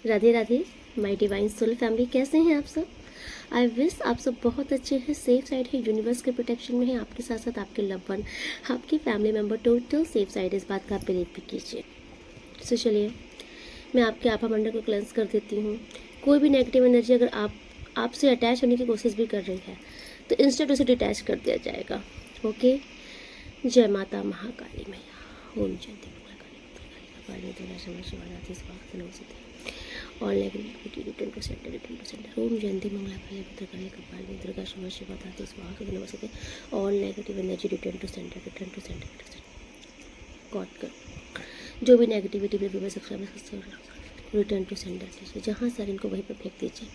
Radhe Radhe my divine soul family, कैसे हैं आप सब। आई विश आप सब बहुत अच्छे हैं, सेफ साइड है, यूनिवर्स के प्रोटेक्शन में है, आपके साथ साथ आपके लव वन, आपके family member total safe side. इस बात का आप बिलीव भी कीजिए। तो चलिए मैं आपके आभा मंडल को क्लेंस कर देती हूँ। कोई भी नेगेटिव एनर्जी अगर आपसे अटैच होने की कोशिश भी कर रही है तो इंस्टेंट उसे डिटैच कर दिया जाएगा। ओके। जय माता महाकाली मैया। ओम जयंती और नेगेटिविटी रिटर्न टू सेंटर। ओम जयंती मंगला काली भद्रकाली कपालिनी दुर्गा क्षमा शिवा धात्री स्वाहा नमस्ते। All negative energy return to centre. God कर जो भी नेगेटिविटी रिटर्न टू सेंटर कीजिए, जहाँ सर इनको वहीं पर फेंक दीजिए।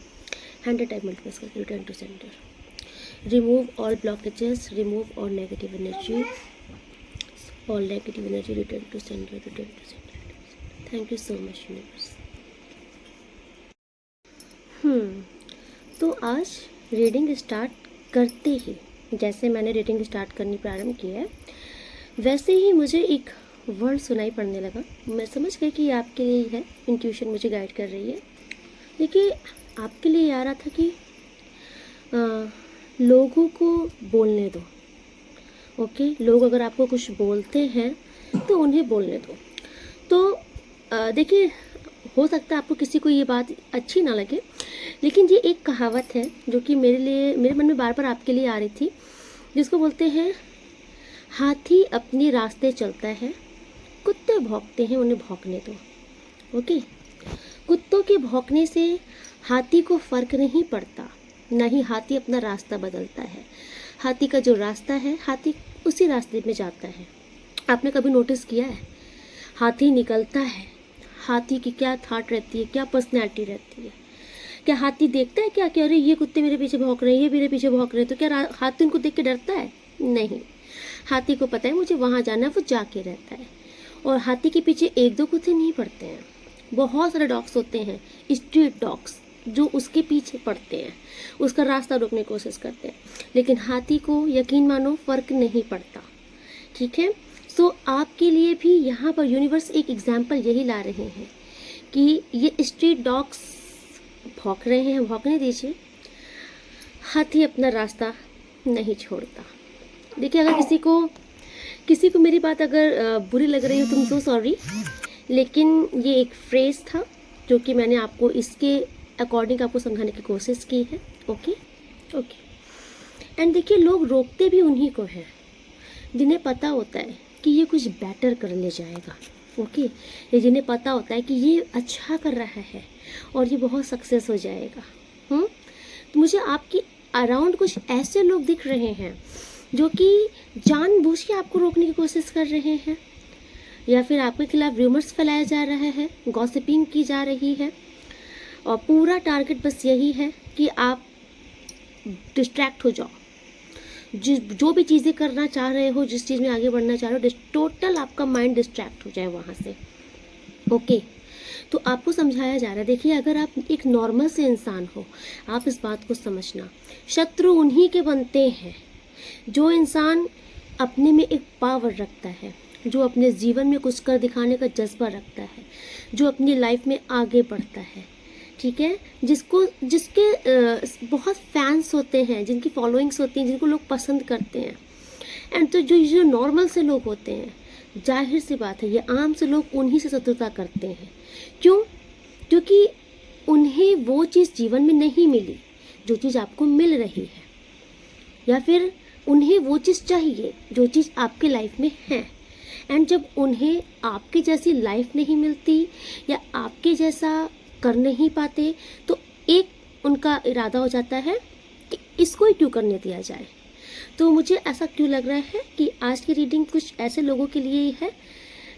100 टाइम मल्टीप्लेस करके return to centre. Remove all blockages, remove all negative energy, all negative energy return to centre. Thank you so much universe. तो आज रीडिंग स्टार्ट करते ही जैसे मैंने रीडिंग स्टार्ट करनी प्रारंभ की है वैसे ही मुझे एक वर्ड सुनाई पड़ने लगा। मैं समझ गई कि ये आपके लिए है, इंट्यूशन मुझे गाइड कर रही है। देखिए आपके लिए आ रहा था कि लोगों को बोलने दो। ओके, लोग अगर आपको कुछ बोलते हैं तो उन्हें बोलने दो। तो देखिए हो सकता है आपको किसी को ये बात अच्छी ना लगे, लेकिन ये एक कहावत है जो कि मेरे मन में बार बार आपके लिए आ रही थी, जिसको बोलते हैं हाथी अपने रास्ते चलता है, कुत्ते भौंकते हैं उन्हें भौंकने दो। ओके, कुत्तों के भौंकने से हाथी को फर्क नहीं पड़ता, ना ही हाथी अपना रास्ता बदलता है। हाथी का जो रास्ता है हाथी उसी रास्ते में जाता है। आपने कभी नोटिस किया है हाथी निकलता है, हाथी की क्या थाट रहती है, क्या पर्सनैलिटी रहती है। क्या हाथी देखता है क्या कि अरे ये कुत्ते मेरे पीछे भौंक रहे हैं, ये मेरे पीछे भौंक रहे हैं, तो क्या हाथी उनको देख के डरता है? नहीं, हाथी को पता है मुझे वहाँ जाना है, वो जाके रहता है। और हाथी के पीछे एक दो कुत्ते नहीं पड़ते हैं, बहुत सारे डॉग्स होते हैं, स्ट्रीट डॉग्स, जो उसके पीछे पड़ते हैं, उसका रास्ता रोकने की कोशिश करते हैं। लेकिन हाथी को यकीन मानो फर्क नहीं पड़ता। ठीक है, सो आपके लिए भी यहाँ पर यूनिवर्स एक एग्जाम्पल यही ला रहे हैं कि ये स्ट्रीट डॉग्स भौंक रहे हैं, भौंकने दीजिए, हाथी अपना रास्ता नहीं छोड़ता। देखिए अगर किसी को मेरी बात अगर बुरी लग रही हो तो सो सॉरी, लेकिन ये एक फ्रेज था जो कि मैंने आपको इसके अकॉर्डिंग आपको समझाने की कोशिश की है। ओके। एंड देखिए लोग रोकते भी उन्हीं को हैं जिन्हें पता होता है कि ये कुछ बेटर कर ले जाएगा। ओके, ये जिन्हें पता होता है कि ये अच्छा कर रहा है और ये बहुत सक्सेस हो जाएगा। तो मुझे आपके अराउंड कुछ ऐसे लोग दिख रहे हैं जो कि जानबूझ के आपको रोकने की कोशिश कर रहे हैं, या फिर आपके खिलाफ रूमर्स फैलाया जा रहा है, गॉसिपिंग की जा रही है, और पूरा टारगेट बस यही है कि आप डिस्ट्रैक्ट हो जाओ। जो भी चीज़ें करना चाह रहे हो, जिस चीज़ में आगे बढ़ना चाह रहे हो, टोटल आपका माइंड डिस्ट्रैक्ट हो जाए वहाँ से। ओके, तो आपको समझाया जा रहा है। देखिए अगर आप एक नॉर्मल से इंसान हो, आप इस बात को समझना, शत्रु उन्हीं के बनते हैं जो इंसान अपने में एक पावर रखता है, जो अपने जीवन में कुछ कर दिखाने का जज्बा रखता है, जो अपनी लाइफ में आगे बढ़ता है। ठीक है, जिसके बहुत फैंस होते हैं, जिनकी फॉलोइंग्स होती हैं, जिनको लोग पसंद करते हैं। एंड तो जो नॉर्मल से लोग होते हैं, जाहिर सी बात है ये आम से लोग उन्हीं से शत्रुता करते हैं। क्यों? क्योंकि उन्हें वो चीज़ जीवन में नहीं मिली जो चीज़ आपको मिल रही है, या फिर उन्हें वो चीज़ चाहिए जो चीज़ आपके लाइफ में है। एंड जब उन्हें आपके जैसी लाइफ नहीं मिलती या आपके जैसा कर नहीं पाते तो एक उनका इरादा हो जाता है कि इसको ही क्यों करने दिया जाए। तो मुझे ऐसा क्यों लग रहा है कि आज की रीडिंग कुछ ऐसे लोगों के लिए ही है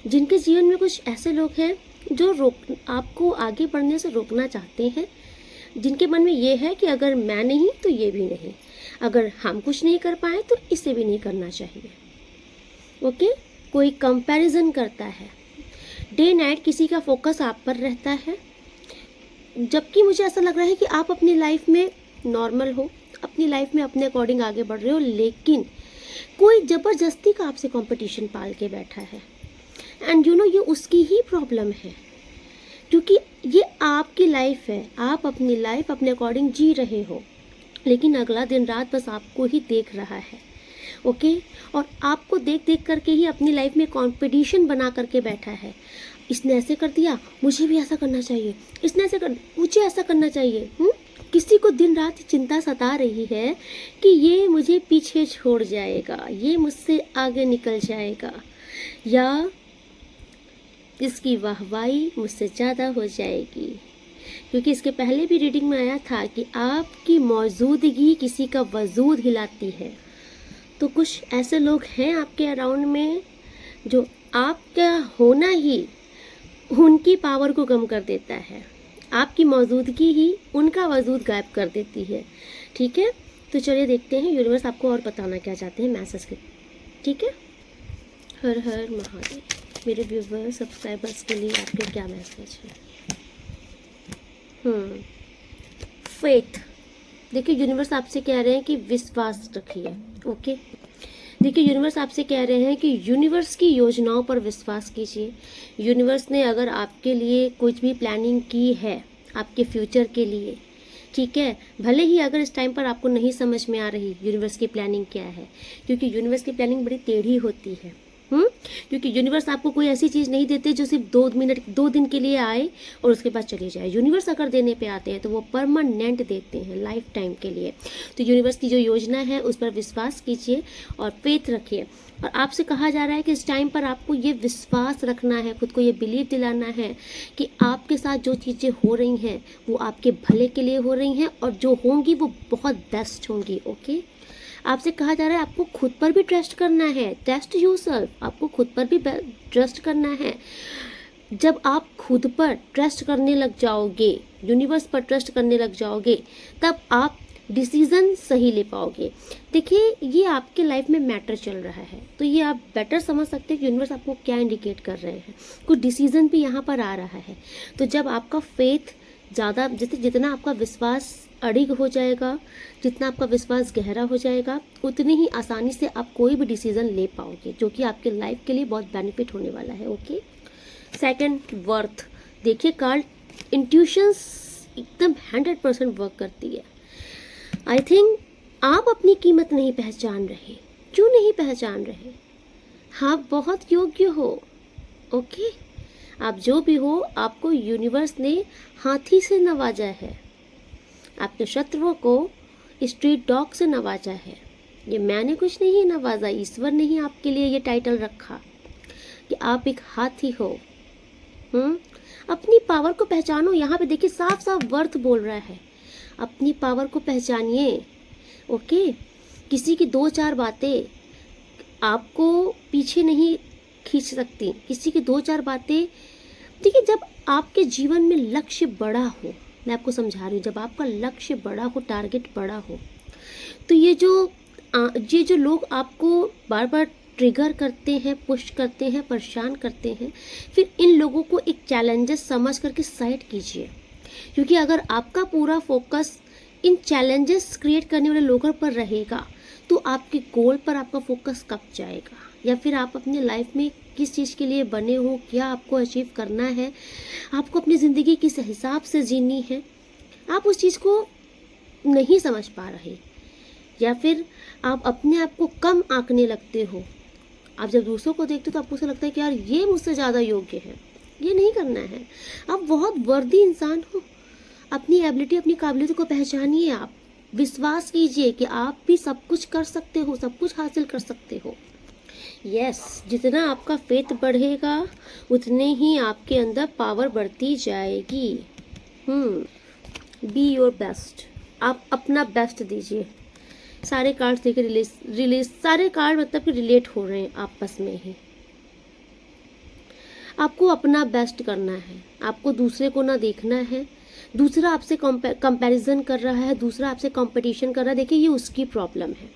जिनके जीवन में कुछ ऐसे लोग हैं जो आपको आगे बढ़ने से रोकना चाहते हैं, जिनके मन में ये है कि अगर मैं नहीं तो ये भी नहीं, अगर हम कुछ नहीं कर पाए तो इसे भी नहीं करना चाहिए। ओके, कोई कंपैरिजन करता है, डे नाइट किसी का फोकस आप पर रहता है, जबकि मुझे ऐसा लग रहा है कि आप अपनी लाइफ में नॉर्मल हो, अपनी लाइफ में अपने अकॉर्डिंग आगे बढ़ रहे हो, लेकिन कोई ज़बरदस्ती का आपसे कंपटीशन पाल के बैठा है। एंड यू नो ये उसकी ही प्रॉब्लम है, क्योंकि ये आपकी लाइफ है, आप अपनी लाइफ अपने अकॉर्डिंग जी रहे हो, लेकिन अगला दिन रात बस आपको ही देख रहा है। ओके, और आपको देख देख करके ही अपनी लाइफ में कंपटीशन बना करके बैठा है। इसने ऐसे कर दिया, मुझे भी ऐसा करना चाहिए, इसने ऐसे कर, मुझे ऐसा करना चाहिए। किसी को दिन रात चिंता सता रही है कि ये मुझे पीछे छोड़ जाएगा, ये मुझसे आगे निकल जाएगा, या इसकी वाहवाही मुझसे ज़्यादा हो जाएगी। क्योंकि इसके पहले भी रीडिंग में आया था कि आपकी मौजूदगी किसी का वजूद हिलाती है। तो कुछ ऐसे लोग हैं आपके अराउंड में जो आपका होना ही उनकी पावर को कम कर देता है, आपकी मौजूदगी ही उनका वजूद गायब कर देती है। ठीक है, तो चलिए देखते हैं यूनिवर्स आपको और बताना क्या चाहते हैं मैसेज के। ठीक है, हर हर महादेव। मेरे व्यूवर्स सब्सक्राइबर्स के लिए आपके क्या मैसेज है? फेथ। देखिए यूनिवर्स आपसे कह रहे हैं कि विश्वास रखिए। ओके, देखिए यूनिवर्स आपसे कह रहे हैं कि यूनिवर्स की योजनाओं पर विश्वास कीजिए। यूनिवर्स ने अगर आपके लिए कुछ भी प्लानिंग की है आपके फ्यूचर के लिए, ठीक है, भले ही अगर इस टाइम पर आपको नहीं समझ में आ रही यूनिवर्स की प्लानिंग क्या है, क्योंकि यूनिवर्स की प्लानिंग बड़ी टेढ़ी होती है। क्योंकि यूनिवर्स आपको कोई ऐसी चीज़ नहीं देते जो सिर्फ 2 दिन के लिए आए और उसके बाद चली जाए। यूनिवर्स अगर देने पे आते हैं तो वो परमानेंट देते हैं, लाइफ टाइम के लिए। तो यूनिवर्स की जो योजना है उस पर विश्वास कीजिए और फेथ रखिए। और आपसे कहा जा रहा है कि इस टाइम पर आपको ये विश्वास रखना है, खुद को ये बिलीव दिलाना है कि आपके साथ जो चीज़ें हो रही हैं वो आपके भले के लिए हो रही हैं, और जो होंगी वो बहुत बेस्ट होंगी। ओके, आपसे कहा जा रहा है आपको खुद पर भी ट्रस्ट करना है। टेस्ट योरसेल्फ, आपको खुद पर भी ट्रस्ट करना है। जब आप खुद पर ट्रस्ट करने लग जाओगे, यूनिवर्स पर ट्रस्ट करने लग जाओगे, तब आप डिसीज़न सही ले पाओगे। देखिए ये आपके लाइफ में मैटर चल रहा है, तो ये आप बेटर समझ सकते हैं कि यूनिवर्स आपको क्या इंडिकेट कर रहे हैं। कुछ डिसीज़न भी यहाँ पर आ रहा है। तो जब आपका फेथ ज़्यादा, जितना आपका विश्वास अड़िग हो जाएगा, जितना आपका विश्वास गहरा हो जाएगा, उतनी ही आसानी से आप कोई भी डिसीज़न ले पाओगे, जो कि आपके लाइफ के लिए बहुत बेनिफिट होने वाला है। Okay, second, worth. देखिए कार्ड इंट्यूशंस एकदम 100% वर्क करती है। आई थिंक आप अपनी कीमत नहीं पहचान रहे। क्यों नहीं पहचान रहे? आप बहुत योग्य हो। ओके, आप जो भी हो, आपको यूनिवर्स ने हाथी से नवाजा है, आपके शत्रुओं को स्ट्रीट डॉग से नवाजा है। ये मैंने कुछ नहीं नवाजा, ईश्वर ने ही आपके लिए ये टाइटल रखा कि आप एक हाथी हो। अपनी पावर को पहचानो। यहाँ पे देखिए साफ साफ वर्थ बोल रहा है, अपनी पावर को पहचानिए। ओके, किसी की 2-4 बातें आपको पीछे नहीं खींच सकती। किसी की 2-4 बातें, देखिए जब आपके जीवन में लक्ष्य बड़ा हो, मैं आपको समझा रही हूँ, जब आपका लक्ष्य बड़ा हो, टारगेट बड़ा हो, तो ये जो लोग आपको बार बार ट्रिगर करते हैं, पुश करते हैं, परेशान करते हैं, फिर इन लोगों को एक चैलेंजेस समझ करके साइड कीजिए। क्योंकि अगर आपका पूरा फोकस इन चैलेंजेस क्रिएट करने वाले लोगों पर रहेगा तो आपके गोल पर आपका फोकस कब जाएगा, या फिर आप अपने लाइफ में किस चीज़ के लिए बने हो, क्या आपको अचीव करना है, आपको अपनी ज़िंदगी किस हिसाब से जीनी है, आप उस चीज़ को नहीं समझ पा रहे, या फिर आप अपने आप को कम आंकने लगते हो। आप जब दूसरों को देखते हो तो आपको ऐसा लगता है कि यार ये मुझसे ज़्यादा योग्य है। ये नहीं करना है। आप बहुत वर्दी इंसान हो। अपनी एबिलिटी, अपनी काबिलियत को पहचानिए। आप विश्वास कीजिए कि आप भी सब कुछ कर सकते हो, सब कुछ हासिल कर सकते हो। यस, जितना आपका फेथ बढ़ेगा उतने ही आपके अंदर पावर बढ़ती जाएगी। Be your best. आप अपना बेस्ट दीजिए। सारे कार्ड्स देखिए रिलीज सारे कार्ड मतलब कि रिलेट हो रहे हैं आपस में ही। आपको अपना बेस्ट करना है, आपको दूसरे को ना देखना है। दूसरा आपसे कंपैरिजन कर रहा है, दूसरा आपसे कंपटीशन कर रहा है, देखिए ये उसकी प्रॉब्लम है।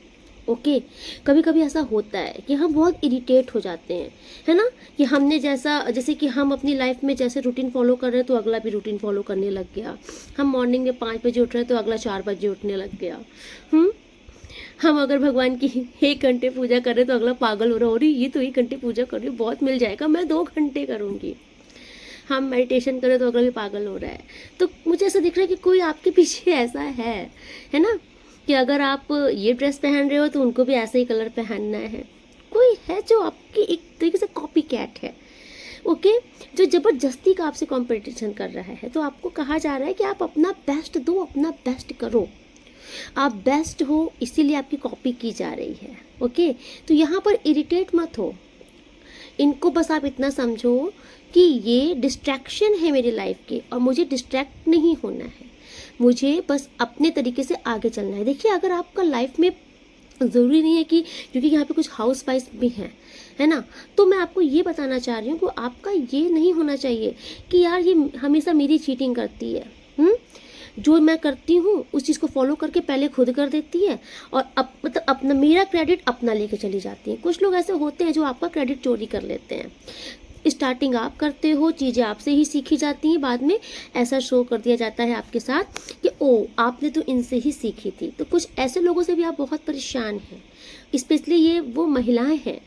ओके, कभी कभी ऐसा होता है कि हम बहुत इरिटेट हो जाते हैं, है ना, कि हमने जैसे कि हम अपनी लाइफ में जैसे रूटीन फॉलो कर रहे हैं तो अगला भी रूटीन फॉलो करने लग गया। हम मॉर्निंग में 5 बजे उठ रहे हैं तो अगला 4 बजे उठने लग गया। हम अगर भगवान की 1 घंटे पूजा कर रहे हैं तो अगला पागल हो रहा, हो रही ये तो 1 घंटे पूजा कर रही हूँ, बहुत मिल जाएगा, मैं 2 घंटे करूँगी। हम मेडिटेशन करें तो अगला भी पागल हो रहा है। तो मुझे ऐसा दिख रहा है कि कोई आपके पीछे ऐसा है ना, कि अगर आप ये ड्रेस पहन रहे हो तो उनको भी ऐसा ही कलर पहनना है। कोई है जो आपकी एक तरीके से कॉपी कैट है, ओके, जो ज़बरदस्ती का आपसे कंपटीशन कर रहा है। तो आपको कहा जा रहा है कि आप अपना बेस्ट दो, अपना बेस्ट करो। आप बेस्ट हो इसीलिए आपकी कॉपी की जा रही है, ओके। तो यहाँ पर इरिटेट मत हो, इनको बस आप इतना समझो कि ये डिस्ट्रैक्शन है मेरी लाइफ के, और मुझे डिस्ट्रैक्ट नहीं होना है, मुझे बस अपने तरीके से आगे चलना है। देखिए, अगर आपका लाइफ में ज़रूरी नहीं है कि, क्योंकि यहाँ पे कुछ हाउस वाइफ भी हैं, है ना, तो मैं आपको ये बताना चाह रही हूँ कि आपका ये नहीं होना चाहिए कि यार ये हमेशा मेरी चीटिंग करती है, जो मैं करती हूँ उस चीज़ को फॉलो करके पहले खुद कर देती है, और मतलब अपना मेरा क्रेडिट अपना लेके चली जाती है। कुछ लोग ऐसे होते हैं जो आपका क्रेडिट चोरी कर लेते हैं। स्टार्टिंग आप करते हो, चीज़ें आपसे ही सीखी जाती हैं, बाद में ऐसा शो कर दिया जाता है आपके साथ कि ओ आपने तो इनसे ही सीखी थी। तो कुछ ऐसे लोगों से भी आप बहुत परेशान हैं, स्पेशली ये वो महिलाएं हैं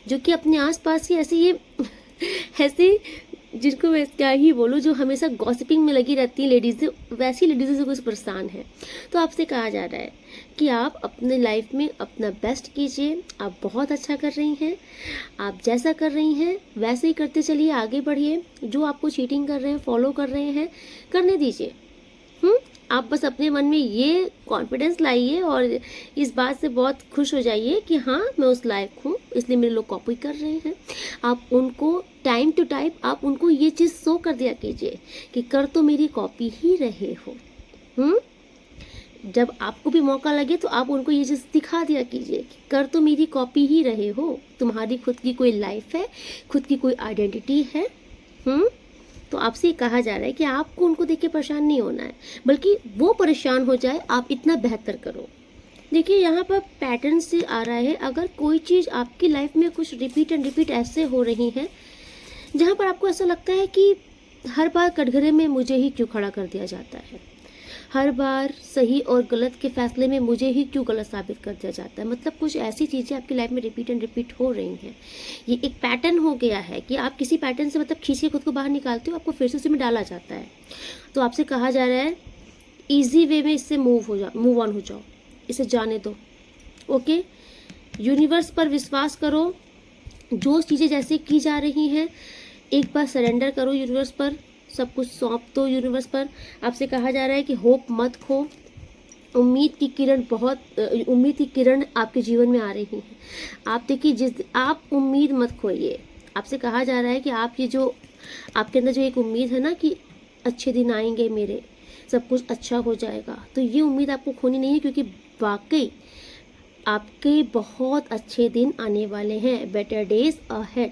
जो कि अपने आसपास ही ऐसे ये ऐसे, जिनको मैं क्या ही बोलूँ, जो हमेशा गॉसिपिंग में लगी रहती हैं लेडीज़, वैसी लेडीज़ से कुछ परेशान है। तो आपसे कहा जा रहा है कि आप अपने लाइफ में अपना बेस्ट कीजिए। आप बहुत अच्छा कर रही हैं, आप जैसा कर रही हैं वैसे ही करते चलिए, आगे बढ़िए। जो आपको चीटिंग कर रहे हैं, फॉलो कर रहे हैं, करने दीजिए। आप बस अपने मन में ये कॉन्फिडेंस लाइए और इस बात से बहुत खुश हो जाइए कि हाँ मैं उस लायक हूँ, इसलिए मेरे लोग कॉपी कर रहे हैं। आप उनको टाइम टू टाइम आप उनको ये चीज़ शो कर दिया कीजिए कि कर तो मेरी कॉपी ही रहे हो। जब आपको भी मौका लगे तो आप उनको ये चीज़ दिखा दिया कीजिए कि कर तो मेरी कॉपी ही रहे हो, तुम्हारी खुद की कोई लाइफ है, खुद की कोई आइडेंटिटी है। तो आपसे ये कहा जा रहा है कि आपको उनको देख के परेशान नहीं होना है, बल्कि वो परेशान हो जाए, आप इतना बेहतर करो। देखिए, यहाँ पर पैटर्न से आ रहा है, अगर कोई चीज़ आपकी लाइफ में कुछ रिपीट एंड रिपीट ऐसे हो रही है जहाँ पर आपको ऐसा लगता है कि हर बार कटघरे में मुझे ही क्यों खड़ा कर दिया जाता है, हर बार सही और गलत के फैसले में मुझे ही क्यों गलत साबित कर दिया जाता है, मतलब कुछ ऐसी चीज़ें आपकी लाइफ में रिपीट एंड रिपीट हो रही हैं। ये एक पैटर्न हो गया है कि आप किसी पैटर्न से मतलब खींच के खुद को बाहर निकालते हो, आपको फिर से उसमें डाला जाता है। तो आपसे कहा जा रहा है ईजी वे में इससे मूव ऑन हो जाओ, इसे जाने दो, ओके। यूनिवर्स पर विश्वास करो, जो चीज़ें जैसे की जा रही हैं एक बार सरेंडर करो यूनिवर्स पर, सब कुछ सौंप दो यूनिवर्स पर। आपसे कहा जा रहा है कि होप मत खो, उम्मीद की किरण आपके जीवन में आ रही है। आप देखिए, आप उम्मीद मत खोइए। आपसे कहा जा रहा है कि आप ये जो आपके अंदर जो एक उम्मीद है ना कि अच्छे दिन आएंगे मेरे, सब कुछ अच्छा हो जाएगा, तो ये उम्मीद आपको खोनी नहीं है, क्योंकि वाकई आपके बहुत अच्छे दिन आने वाले हैं। बेटर डेज अहेड,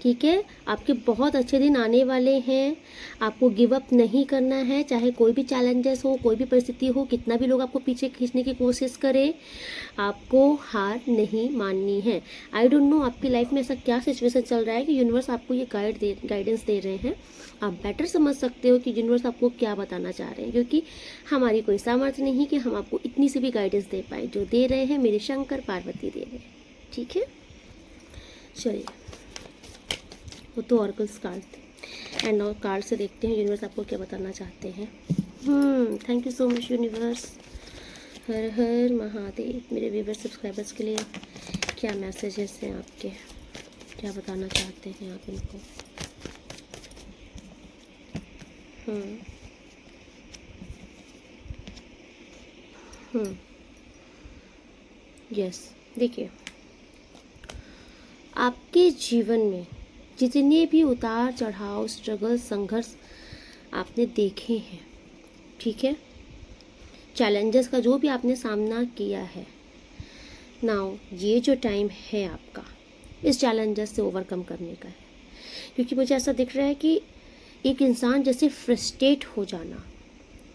ठीक है, आपके बहुत अच्छे दिन आने वाले हैं। आपको गिव अप नहीं करना है, चाहे कोई भी चैलेंजेस हो, कोई भी परिस्थिति हो, कितना भी लोग आपको पीछे खींचने की कोशिश करें, आपको हार नहीं माननी है। आई डोंट नो आपकी लाइफ में ऐसा क्या सिचुएशन चल रहा है कि यूनिवर्स आपको ये गाइडेंस दे रहे हैं। आप बेटर समझ सकते हो कि यूनिवर्स आपको क्या बताना चाह रहे हैं, क्योंकि हमारी कोई सामर्थ्य नहीं कि हम आपको इतनी सी भी गाइडेंस दे पाएँ। जो दे रहे हैं मेरे शंकर पार्वती दे रहे हैं, ठीक है। चलिए, वो तो ऑर्कल्स कार्ड थे, एंड और कार्ड से देखते हैं यूनिवर्स आपको क्या बताना चाहते हैं। Thank you so much universe. Har Har Mahadev. मेरे व्यूअर्स सब्सक्राइबर्स के लिए क्या मैसेजेस हैं आपके, क्या बताना चाहते हैं आप इनको। यस, देखिए, आपके जीवन में जितने भी उतार चढ़ाव, स्ट्रगल, संघर्ष आपने देखे हैं, ठीक है, चैलेंजेस का जो भी आपने सामना किया है, नाउ ये जो टाइम है आपका इस चैलेंजेस से ओवरकम करने का है। क्योंकि मुझे ऐसा दिख रहा है कि एक इंसान जैसे फ्रस्ट्रेट हो जाना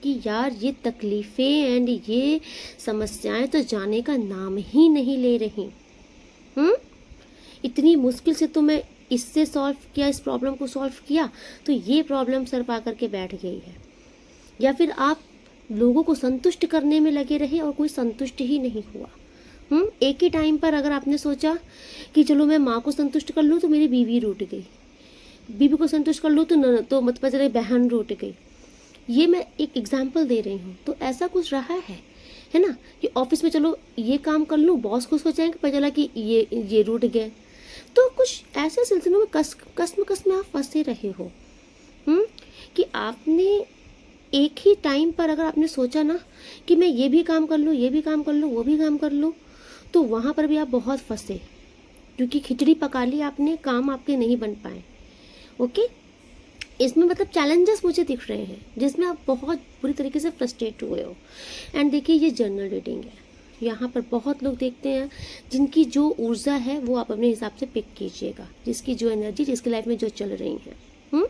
कि यार ये तकलीफ़ें एंड ये समस्याएं तो जाने का नाम ही नहीं ले रही। इतनी मुश्किल से तो मैं इससे सॉल्व किया, इस प्रॉब्लम को सॉल्व किया, तो ये प्रॉब्लम सर पा करके बैठ गई है। या फिर आप लोगों को संतुष्ट करने में लगे रहे और कोई संतुष्ट ही नहीं हुआ। एक ही टाइम पर अगर आपने सोचा कि चलो मैं माँ को संतुष्ट कर लूँ, तो मेरी बीवी रूठ गई, बीबी को संतुष्ट कर लो तो न तो मतलब चले बहन रूठ गई। ये मैं एक एग्जाम्पल दे रही हूँ। तो ऐसा कुछ रहा है ना, कि ऑफिस में चलो ये काम कर लूँ, बॉस खुश हो जाएंगे, पता चला कि ये रूठ गए। तो कुछ ऐसे सिलसिलों में कस्म में आप फंसे रहे हो। कि आपने एक ही टाइम पर अगर आपने सोचा ना कि मैं ये भी काम कर लूँ, ये भी काम कर लूँ, वो भी काम कर लूँ, तो वहाँ पर भी आप बहुत फंसे, क्योंकि खिचड़ी पका ली आपने, काम आपके नहीं बन पाए। ओके, इसमें मतलब चैलेंजेस मुझे दिख रहे हैं जिसमें आप बहुत बुरी तरीके से फ्रस्ट्रेट हुए हो। एंड देखिए, ये जर्नल रीडिंग है, यहाँ पर बहुत लोग देखते हैं जिनकी जो ऊर्जा है वो आप अपने हिसाब से पिक कीजिएगा, जिसकी जो एनर्जी, जिसकी लाइफ में जो चल रही है।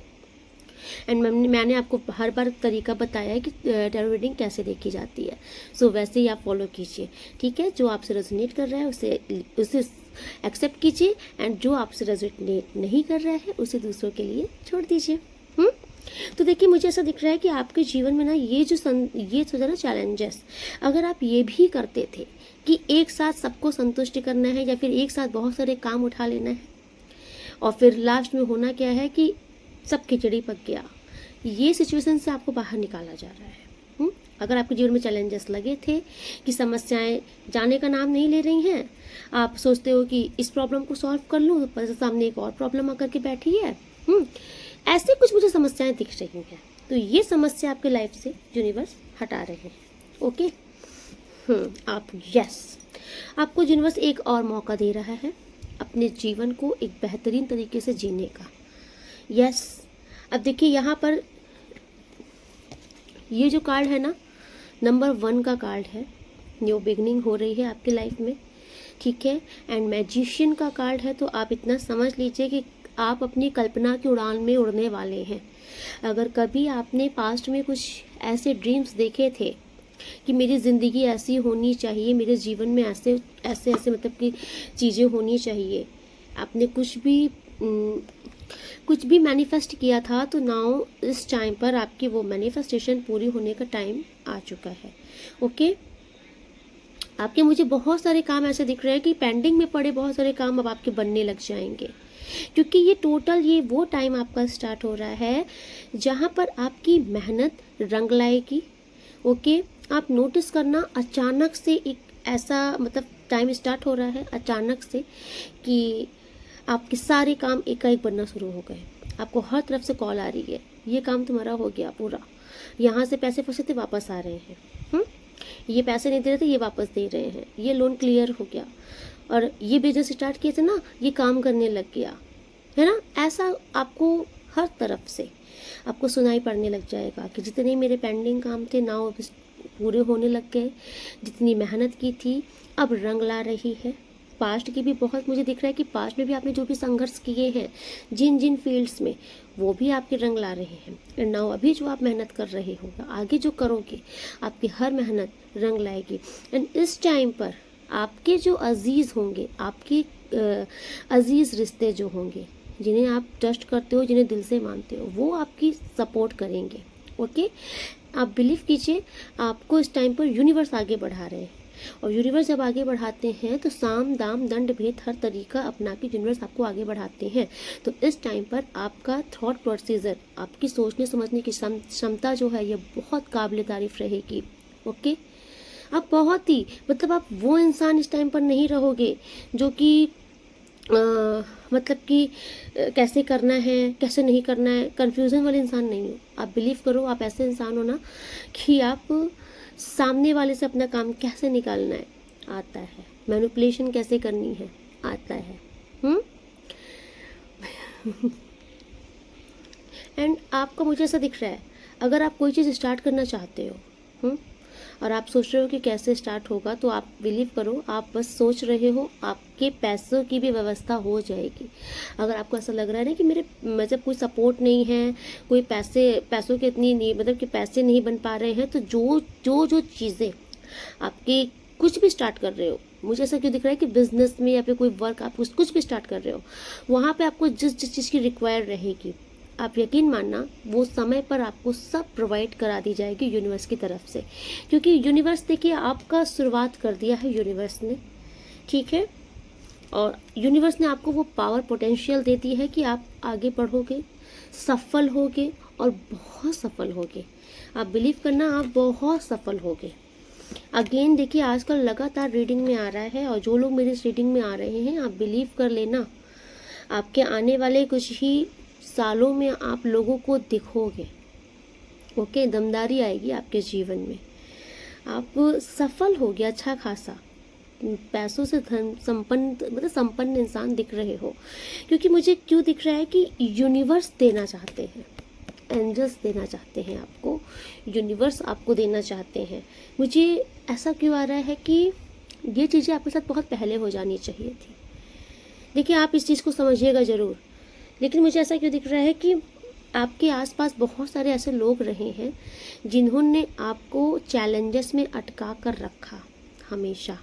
एंड मैंने आपको हर बार तरीका बताया है कि टैरो रीडिंग कैसे देखी जाती है। सो वैसे ही आप फॉलो कीजिए, ठीक है। जो आपसे रेजोनेट कर रहा है उसे एक्सेप्ट कीजिए, एंड जो आपसे रेजोनेट नहीं कर रहा है उसे दूसरों के लिए छोड़ दीजिए। तो देखिए, मुझे ऐसा दिख रहा है कि आपके जीवन में ना ये सोचा ना चैलेंजेस, अगर आप ये भी करते थे कि एक साथ सबको संतुष्ट करना है या फिर एक साथ बहुत सारे काम उठा लेना है, और फिर लास्ट में होना क्या है कि सब खिचड़ी पक गया, ये सिचुएशन से आपको बाहर निकाला जा रहा है। अगर आपके जीवन में चैलेंजेस लगे थे कि समस्याएं जाने का नाम नहीं ले रही हैं, आप सोचते हो कि इस प्रॉब्लम को सॉल्व कर लूँ, पर सामने एक और प्रॉब्लम आकर के बैठी है, ऐसे कुछ मुझे समस्याएं दिख रही हैं, तो ये समस्या आपके लाइफ से यूनिवर्स हटा रहे हैं। ओके, आपको यूनिवर्स एक और मौका दे रहा है अपने जीवन को एक बेहतरीन तरीके से जीने का। अब देखिए, यहाँ पर ये जो कार्ड है ना, नंबर 1 का कार्ड है, न्यू बिगनिंग हो रही है आपकी लाइफ में, ठीक है। एंड मैजिशियन का कार्ड है, तो आप इतना समझ लीजिए कि आप अपनी कल्पना की उड़ान में उड़ने वाले हैं। अगर कभी आपने पास्ट में कुछ ऐसे ड्रीम्स देखे थे कि मेरी ज़िंदगी ऐसी होनी चाहिए, मेरे जीवन में ऐसे ऐसे ऐसे मतलब कि चीज़ें होनी चाहिए, आपने कुछ भी मैनिफेस्ट किया था, तो नाउ इस टाइम पर आपकी वो मैनिफेस्टेशन पूरी होने का टाइम आ चुका है। ओके, आपके मुझे बहुत सारे काम ऐसे दिख रहे हैं कि पेंडिंग में पड़े बहुत सारे काम अब आपके बनने लग जाएंगे, क्योंकि ये वो टाइम आपका स्टार्ट हो रहा है जहाँ पर आपकी मेहनत रंग लाएगी। ओके, आप नोटिस करना, अचानक से एक ऐसा मतलब टाइम स्टार्ट हो रहा है अचानक से कि आपके सारे काम एकाएक बनना शुरू हो गए। आपको हर तरफ से कॉल आ रही है, ये काम तुम्हारा हो गया पूरा, यहाँ से पैसे फंसे थे वापस आ रहे हैं, ये पैसे नहीं दे रहे थे ये वापस दे रहे हैं, ये लोन क्लियर हो गया, और ये बिजनेस स्टार्ट किए थे ना, ये काम करने लग गया, है ना। ऐसा आपको हर तरफ से आपको सुनाई पड़ने लग जाएगा कि जितने मेरे पेंडिंग काम थे ना वो पूरे होने लग गए, जितनी मेहनत की थी अब रंग ला रही है। पास्ट की भी बहुत मुझे दिख रहा है कि पास्ट में भी आपने जो भी संघर्ष किए हैं जिन जिन फील्ड्स में, वो भी आपके रंग ला रहे हैं। एंड नाउ अभी जो आप मेहनत कर रहे हो, आगे जो करोगे, आपकी हर मेहनत रंग लाएगी। एंड इस टाइम पर आपके जो अजीज़ होंगे, आपके अजीज़ रिश्ते जो होंगे, जिन्हें आप ट्रस्ट करते हो, जिन्हें दिल से मानते हो, वो आपकी सपोर्ट करेंगे। ओके, आप बिलीव कीजिए, आपको इस टाइम पर यूनिवर्स आगे बढ़ा रहे हैं, और यूनिवर्स जब आगे बढ़ाते हैं तो साम दाम दंड भेद हर तरीका अपना के यूनिवर्स आपको आगे बढ़ाते हैं। तो इस टाइम पर आपका थॉट प्रोसीजर, आपकी सोचने समझने की क्षमता जो है, ये बहुत काबिल तारीफ रहेगी। ओके, आप बहुत ही मतलब आप वो इंसान इस टाइम पर नहीं रहोगे जो कि मतलब कि कैसे करना है कैसे नहीं करना है, कन्फ्यूज़न वाले इंसान नहीं हो। आप बिलीव करो, आप ऐसे इंसान हो ना कि आप सामने वाले से अपना काम कैसे निकालना है आता है, मैनिपुलेशन कैसे करनी है आता है। एंड आपका मुझे ऐसा दिख रहा है, अगर आप कोई चीज़ स्टार्ट करना चाहते हो और आप सोच रहे हो कि कैसे स्टार्ट होगा, तो आप बिलीव करो, आप बस सोच रहे हो, आपके पैसों की भी व्यवस्था हो जाएगी। अगर आपको ऐसा लग रहा है ना कि मेरे मतलब कोई सपोर्ट नहीं है, कोई पैसों के इतनी नहीं मतलब कि पैसे नहीं बन पा रहे हैं, तो जो चीज़ें आपके कुछ भी स्टार्ट कर रहे हो, मुझे ऐसा क्यों दिख रहा है कि बिजनेस में या फिर कोई वर्क आप कुछ भी स्टार्ट कर रहे हो, वहाँ पे आपको जिस चीज़ की रिक्वायर रहेगी, आप यकीन मानना वो समय पर आपको सब प्रोवाइड करा दी जाएगी यूनिवर्स की तरफ से। क्योंकि यूनिवर्स देखिए आपका शुरुआत कर दिया है यूनिवर्स ने, ठीक है। और यूनिवर्स ने आपको वो पावर पोटेंशियल दे दी है कि आप आगे बढ़ोगे, सफल होगे और बहुत सफल होगे। आप बिलीव करना, आप बहुत सफल होगे। अगेन देखिए, आजकल लगातार रीडिंग में आ रहा है, और जो लोग मेरी इस रीडिंग में आ रहे हैं, आप बिलीव कर लेना, आपके आने वाले कुछ ही सालों में आप लोगों को दिखोगे। ओके, दमदारी आएगी आपके जीवन में, आप सफल होगे अच्छा खासा, पैसों से धन संपन्न, मतलब संपन्न इंसान दिख रहे हो। क्योंकि मुझे क्यों दिख रहा है कि यूनिवर्स देना चाहते हैं, एंजल्स देना चाहते हैं आपको, यूनिवर्स आपको देना चाहते हैं। मुझे ऐसा क्यों आ रहा है कि ये चीज़ें आपके साथ बहुत पहले हो जानी चाहिए थी। देखिए, आप इस चीज़ को समझिएगा ज़रूर, लेकिन मुझे ऐसा क्यों दिख रहा है कि आपके आसपास बहुत सारे ऐसे लोग रहे हैं जिन्होंने आपको चैलेंजेस में अटका कर रखा, हमेशा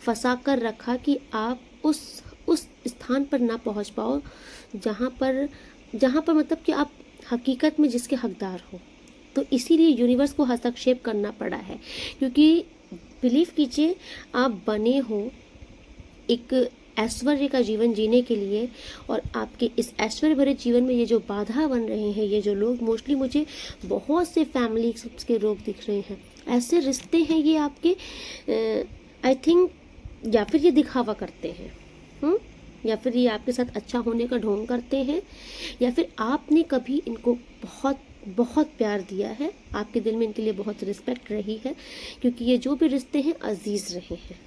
फंसा कर रखा कि आप उस स्थान पर ना पहुंच पाओ जहां पर मतलब कि आप हकीकत में जिसके हकदार हो। तो इसीलिए यूनिवर्स को हस्तक्षेप करना पड़ा है, क्योंकि बिलीव कीजिए, आप बने हो एक ऐश्वर्य का जीवन जीने के लिए, और आपके इस ऐश्वर्य भरे जीवन में ये जो बाधा बन रहे हैं, ये जो लोग, मोस्टली मुझे बहुत से फैमिली के रोग दिख रहे हैं, ऐसे रिश्ते हैं ये आपके, आई थिंक, या फिर ये दिखावा करते हैं, या फिर ये आपके साथ अच्छा होने का ढोंग करते हैं, या फिर आपने कभी इनको बहुत बहुत प्यार दिया है, आपके दिल में इनके लिए बहुत रिस्पेक्ट रही है, क्योंकि ये जो भी रिश्ते हैं अजीज रहे हैं।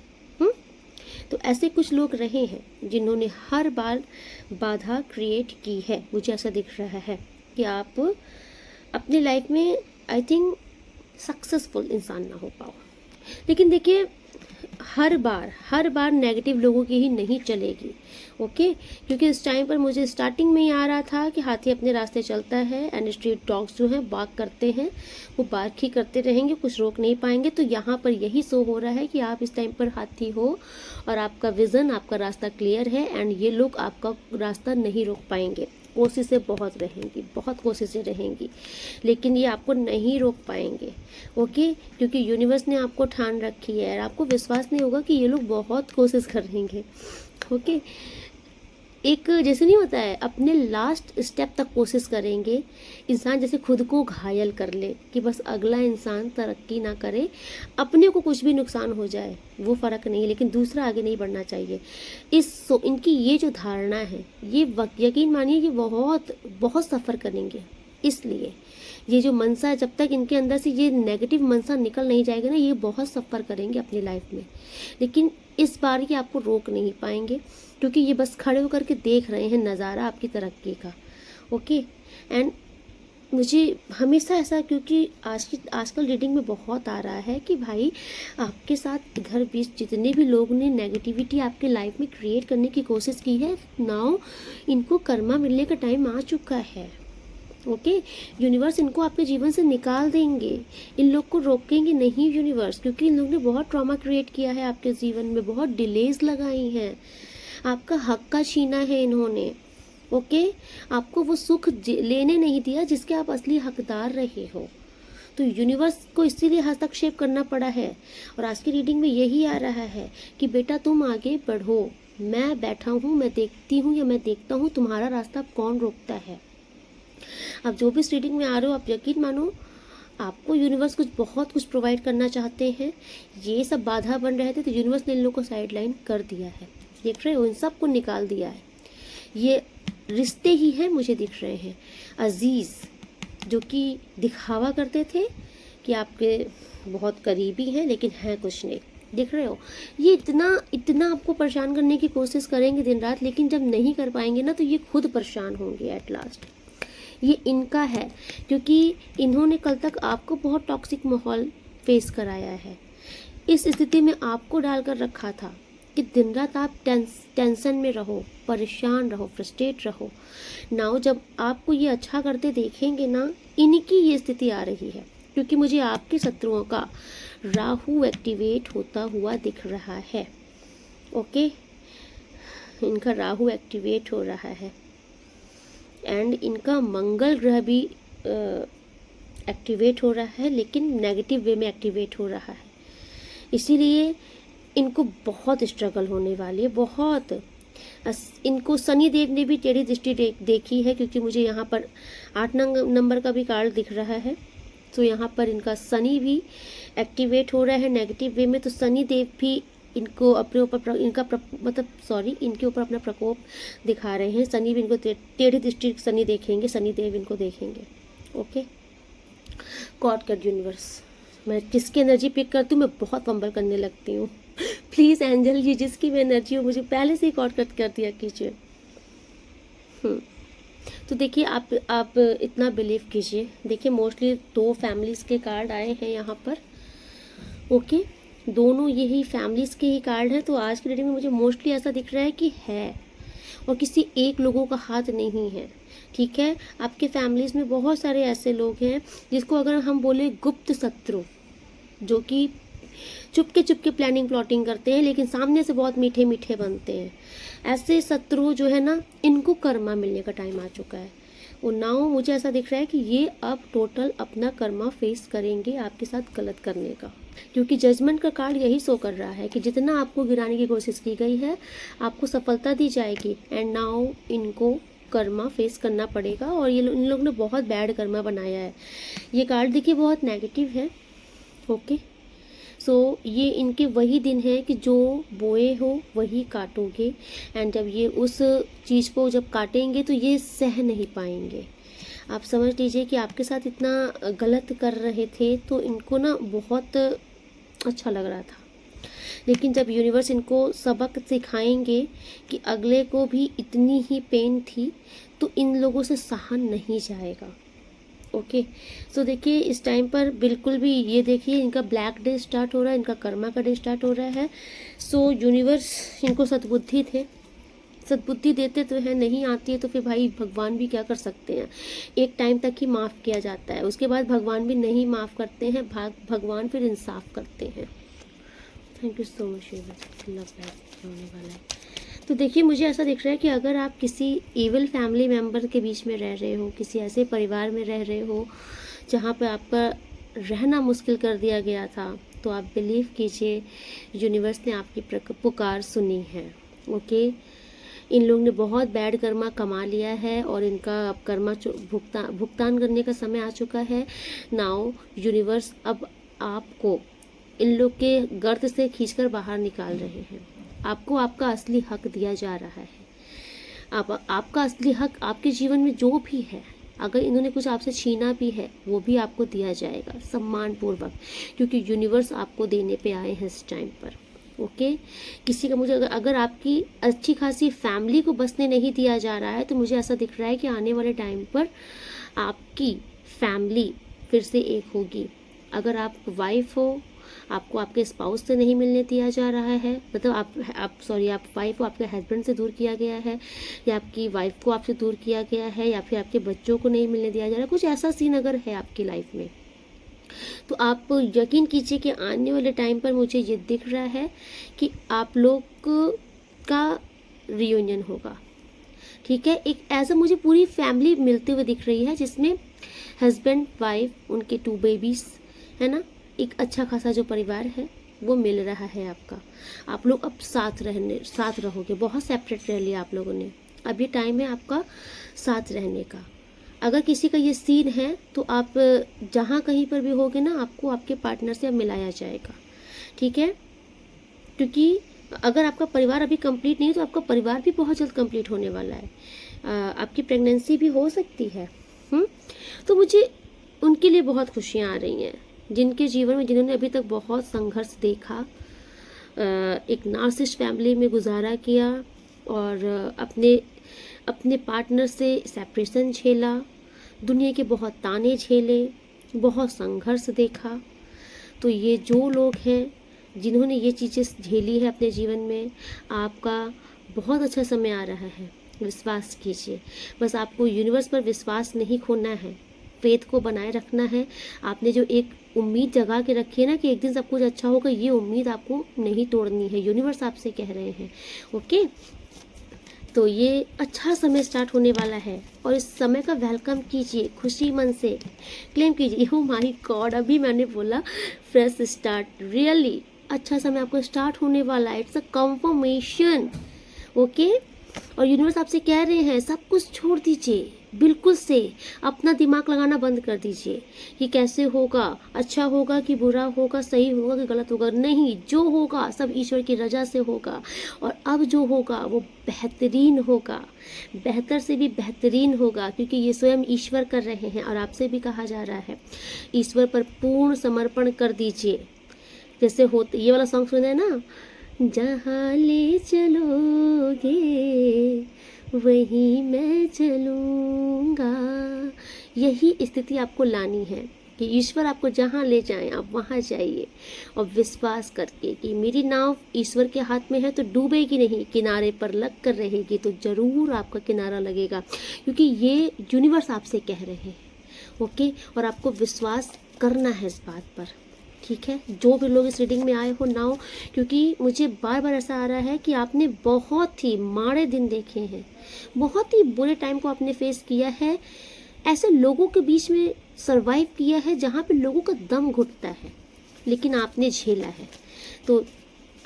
तो ऐसे कुछ लोग रहे हैं जिन्होंने हर बार बाधा क्रिएट की है। मुझे ऐसा दिख रहा है कि आप अपनी लाइफ में, आई थिंक, सक्सेसफुल इंसान ना हो पाओ। लेकिन देखिए, हर बार नेगेटिव लोगों की ही नहीं चलेगी। ओके, क्योंकि इस टाइम पर मुझे स्टार्टिंग में ही आ रहा था कि हाथी अपने रास्ते चलता है, एंड स्ट्रीट डॉग्स जो हैं बार्क करते हैं, वो बार्क ही करते रहेंगे, कुछ रोक नहीं पाएंगे। तो यहाँ पर यही शो हो रहा है कि आप इस टाइम पर हाथी हो, और आपका विज़न, आपका रास्ता क्लियर है, एंड ये लोग आपका रास्ता नहीं रोक पाएंगे। कोशिशें बहुत रहेंगी, बहुत कोशिशें रहेंगी, लेकिन ये आपको नहीं रोक पाएंगे। ओके, क्योंकि यूनिवर्स ने आपको ठान रखी है, और आपको विश्वास नहीं होगा कि ये लोग बहुत कोशिश करेंगे। ओके, एक जैसे नहीं होता है, अपने लास्ट स्टेप तक कोशिश करेंगे इंसान, जैसे खुद को घायल कर ले कि बस अगला इंसान तरक्की ना करे, अपने को कुछ भी नुकसान हो जाए वो फ़र्क नहीं है, लेकिन दूसरा आगे नहीं बढ़ना चाहिए। इनकी ये जो धारणा है, ये यकीन मानिए कि बहुत बहुत सफ़र करेंगे। इसलिए ये जो मनसा है, जब तक इनके अंदर से ये नेगेटिव मनसा निकल नहीं जाएगा ना, ये बहुत सफ़र करेंगे अपनी लाइफ में, लेकिन इस बार ये आपको रोक नहीं पाएंगे, क्योंकि ये बस खड़े होकर के देख रहे हैं नज़ारा आपकी तरक्की का। ओके, एंड मुझे हमेशा ऐसा, क्योंकि आजकल रीडिंग में बहुत आ रहा है कि भाई, आपके साथ इधर बीच जितने भी लोग ने नेगेटिविटी आपके लाइफ में क्रिएट करने की कोशिश की है, नाउ इनको कर्मा मिलने का टाइम आ चुका है। ओके, यूनिवर्स इनको आपके जीवन से निकाल देंगे, इन लोग को रोकेंगे नहीं यूनिवर्स, क्योंकि इन लोग ने बहुत ट्रॉमा क्रिएट किया है आपके जीवन में, बहुत डिलेज लगाई हैं, आपका हक का छीना है इन्होंने। ओके, आपको वो सुख लेने नहीं दिया जिसके आप असली हकदार रहे हो। तो यूनिवर्स को इसीलिए हस्तक्षेप करना पड़ा है, और आज की रीडिंग में यही आ रहा है कि बेटा तुम आगे बढ़ो, मैं बैठा हूँ, मैं देखती हूँ या मैं देखता हूँ तुम्हारा रास्ता कौन रोकता है। अब जो भी इस रीडिंग में आ रहे हो, आप यकीन मानो, आपको यूनिवर्स बहुत कुछ प्रोवाइड करना चाहते हैं। ये सब बाधा बन रहे थे, तो यूनिवर्स ने इन लोगों को साइड लाइन कर दिया है, देख रहे हो, इन सब को निकाल दिया है। ये रिश्ते ही हैं, मुझे दिख रहे हैं अजीज़, जो कि दिखावा करते थे कि आपके बहुत करीबी हैं, लेकिन हैं कुछ नहीं। देख रहे हो, ये इतना आपको परेशान करने की कोशिश करेंगे दिन रात, लेकिन जब नहीं कर पाएंगे ना, तो ये खुद परेशान होंगे एट लास्ट। ये इनका है, क्योंकि इन्होंने कल तक आपको बहुत टॉक्सिक माहौल फेस कराया है। इस स्थिति में आपको डालकर रखा था कि दिन रात आप टेंशन में रहो, परेशान रहो, फ्रस्ट्रेट रहो। नाउ जब आपको ये अच्छा करते देखेंगे ना, इनकी ये स्थिति आ रही है, क्योंकि मुझे आपके शत्रुओं का राहु एक्टिवेट होता हुआ दिख रहा है। ओके, इनका राहु एक्टिवेट हो रहा है, एंड इनका मंगल ग्रह भी एक्टिवेट हो रहा है, लेकिन नेगेटिव वे में एक्टिवेट हो रहा है। इसीलिए इनको बहुत स्ट्रगल होने वाली है, बहुत। इनको शनि देव ने भी टेढ़ी दृष्टि देखी है, क्योंकि मुझे यहाँ पर 8 नंबर का भी कार्ड दिख रहा है। तो यहाँ पर इनका शनि भी एक्टिवेट हो रहा है नेगेटिव वे में। तो शनि देव भी इनको अपने ऊपर इनके ऊपर अपना प्रकोप दिखा रहे हैं। शनि भी इनको टेढ़ी दृष्टि शनि देखेंगे, शनि देव इनको देखेंगे। ओके, गॉड का यूनिवर्स, मैं किसकी एनर्जी पिक करती हूँ, मैं बहुत फंबल करने लगती हूँ। प्लीज़ एंजल जी, जिसकी भी एनर्जी हो मुझे पहले से ही गॉड कट कर दिया कीजिए। तो देखिए, आप इतना बिलीव कीजिए। देखिए, मोस्टली 2 फैमिलीज़ के कार्ड आए हैं यहाँ पर। ओके, दोनों यही फैमिलीज़ के ही कार्ड हैं। तो आज की रीडिंग में मुझे मोस्टली ऐसा दिख रहा है कि है, और किसी एक लोगों का हाथ नहीं है। ठीक है, आपके फैमिलीज़ में बहुत सारे ऐसे लोग हैं जिसको अगर हम बोले गुप्त शत्रु, जो कि चुपके प्लानिंग प्लॉटिंग करते हैं, लेकिन सामने से बहुत मीठे मीठे बनते हैं। ऐसे शत्रु जो है ना, इनको कर्मा मिलने का टाइम आ चुका है। और नाउ मुझे ऐसा दिख रहा है कि ये अब टोटल अपना कर्मा फेस करेंगे आपके साथ गलत करने का, क्योंकि जजमेंट का कार्ड यही शो कर रहा है कि जितना आपको गिराने की कोशिश की गई है, आपको सफलता दी जाएगी। एंड नाउ इनको कर्मा फेस करना पड़ेगा, और ये इन लोग ने बहुत बैड कर्मा बनाया है। ये कार्ड देखिए बहुत नेगेटिव है। ओके, सो ये इनके वही दिन है कि जो बोए हो वही काटोगे। एंड जब ये उस चीज़ को जब काटेंगे तो ये सह नहीं पाएंगे। आप समझ लीजिए कि आपके साथ इतना गलत कर रहे थे, तो इनको ना बहुत अच्छा लग रहा था, लेकिन जब यूनिवर्स इनको सबक सिखाएंगे कि अगले को भी इतनी ही पेन थी, तो इन लोगों से सहा नहीं जाएगा। ओके, सो देखिए, इस टाइम पर बिल्कुल भी ये देखिए, इनका ब्लैक डे स्टार्ट हो रहा है, इनका कर्मा का डे स्टार्ट हो रहा है। सो यूनिवर्स इनको सद्बुद्धि सद्बुद्धि देते तो है, नहीं आती है तो फिर भाई भगवान भी क्या कर सकते हैं। एक टाइम तक ही माफ़ किया जाता है, उसके बाद भगवान भी नहीं माफ़ करते हैं। भगवान फिर इंसाफ करते हैं। थैंक यू सो मच होने वाला है। तो देखिए, मुझे ऐसा दिख रहा है कि अगर आप किसी इविल फैमिली मेम्बर के बीच में रह रहे हो, किसी ऐसे परिवार में रह रहे हो जहाँ पर आपका रहना मुश्किल कर दिया गया था, तो आप बिलीव कीजिए यूनिवर्स ने आपकी पुकार सुनी है। ओके, इन लोगों ने बहुत बैड कर्मा कमा लिया है, और इनका अब कर्मा भुगतान करने का समय आ चुका है। नाउ यूनिवर्स अब आपको इन लोग के गर्त से खींचकर बाहर निकाल रहे हैं। आपको आपका असली हक दिया जा रहा है। आपका असली हक आपके जीवन में जो भी है, अगर इन्होंने कुछ आपसे छीना भी है, वो भी आपको दिया जाएगा सम्मान पूर्वक, क्योंकि यूनिवर्स आपको देने पे आए हैं इस टाइम पर। ओके, किसी का मुझे अगर आपकी अच्छी खासी फैमिली को बसने नहीं दिया जा रहा है, तो मुझे ऐसा दिख रहा है कि आने वाले टाइम पर आपकी फैमिली फिर से एक होगी। अगर आप वाइफ हो, आपको आपके स्पाउस से नहीं मिलने दिया जा रहा है, मतलब आप वाइफ को आपके हस्बैंड से दूर किया गया है, या आपकी वाइफ को आपसे दूर किया गया है, या फिर आपके बच्चों को नहीं मिलने दिया जा रहा है, कुछ ऐसा सीन अगर है आपकी लाइफ में, तो आप यकीन कीजिए कि आने वाले टाइम पर मुझे ये दिख रहा है कि आप लोग का रियूनियन होगा। ठीक है, एक ऐसा मुझे पूरी फैमिली मिलते हुए दिख रही है, जिसमें हस्बैंड वाइफ, उनके 2 बेबीज है ना, एक अच्छा खासा जो परिवार है वो मिल रहा है आपका। आप लोग अब साथ रहोगे। बहुत सेपरेट रह लिया आप लोगों ने, अब ये टाइम है आपका साथ रहने का। अगर किसी का ये सीन है, तो आप जहाँ कहीं पर भी होगे ना, आपको आपके पार्टनर से अब मिलाया जाएगा। ठीक है, क्योंकि अगर आपका परिवार अभी कंप्लीट नहीं, तो आपका परिवार भी बहुत जल्द कंप्लीट होने वाला है। आपकी प्रेगनेंसी भी हो सकती है। तो मुझे उनके लिए बहुत खुशियाँ आ रही हैं, जिनके जीवन में, जिन्होंने अभी तक बहुत संघर्ष देखा, एक नार्सिसिस्ट फैमिली में गुजारा किया, और अपने पार्टनर से सेपरेशन झेला, दुनिया के बहुत ताने झेले, बहुत संघर्ष देखा। तो ये जो लोग हैं जिन्होंने ये चीज़ें झेली है अपने जीवन में, आपका बहुत अच्छा समय आ रहा है। विश्वास कीजिए, बस आपको यूनिवर्स पर विश्वास नहीं खोना है, फेथ को बनाए रखना है। आपने जो एक उम्मीद जगा के रखी है ना कि एक दिन सब कुछ अच्छा होगा, ये उम्मीद आपको नहीं तोड़नी है। यूनिवर्स आपसे कह रहे हैं। ओके, तो ये अच्छा समय स्टार्ट होने वाला है, और इस समय का वेलकम कीजिए, खुशी मन से क्लेम कीजिए। ओह माय गॉड, अभी मैंने बोला फ्रेश स्टार्ट, रियली अच्छा समय आपको स्टार्ट होने वाला है। It's a confirmation. ओके, और यूनिवर्स आपसे कह रहे हैं सब कुछ छोड़ दीजिए, बिल्कुल से अपना दिमाग लगाना बंद कर दीजिए कि कैसे होगा, अच्छा होगा कि बुरा होगा, सही होगा कि गलत होगा। नहीं, जो होगा सब ईश्वर की रजा से होगा, और अब जो होगा वो बेहतरीन होगा, बेहतर से भी बेहतरीन होगा, क्योंकि ये स्वयं ईश्वर कर रहे हैं। और आपसे भी कहा जा रहा है ईश्वर पर पूर्ण समर्पण कर दीजिए। जैसे होते ये वाला सॉन्ग सुने ना, जहाँ ले चलोगे वहीं मैं चलूँगा। यही स्थिति आपको लानी है कि ईश्वर आपको जहाँ ले जाएं आप वहाँ जाइए, और विश्वास करके कि मेरी नाव ईश्वर के हाथ में है तो डूबेगी नहीं, किनारे पर लग कर रहेगी तो ज़रूर आपका किनारा लगेगा, क्योंकि ये यूनिवर्स आपसे कह रहे हैं। ओके, और आपको विश्वास करना है इस बात पर। ठीक है, जो भी लोग इस रीडिंग में आए हो ना हो, क्योंकि मुझे बार बार ऐसा आ रहा है कि आपने बहुत ही माड़े दिन देखे हैं, बहुत ही बुरे टाइम को आपने फेस किया है, ऐसे लोगों के बीच में सरवाइव किया है जहाँ पे लोगों का दम घुटता है, लेकिन आपने झेला है। तो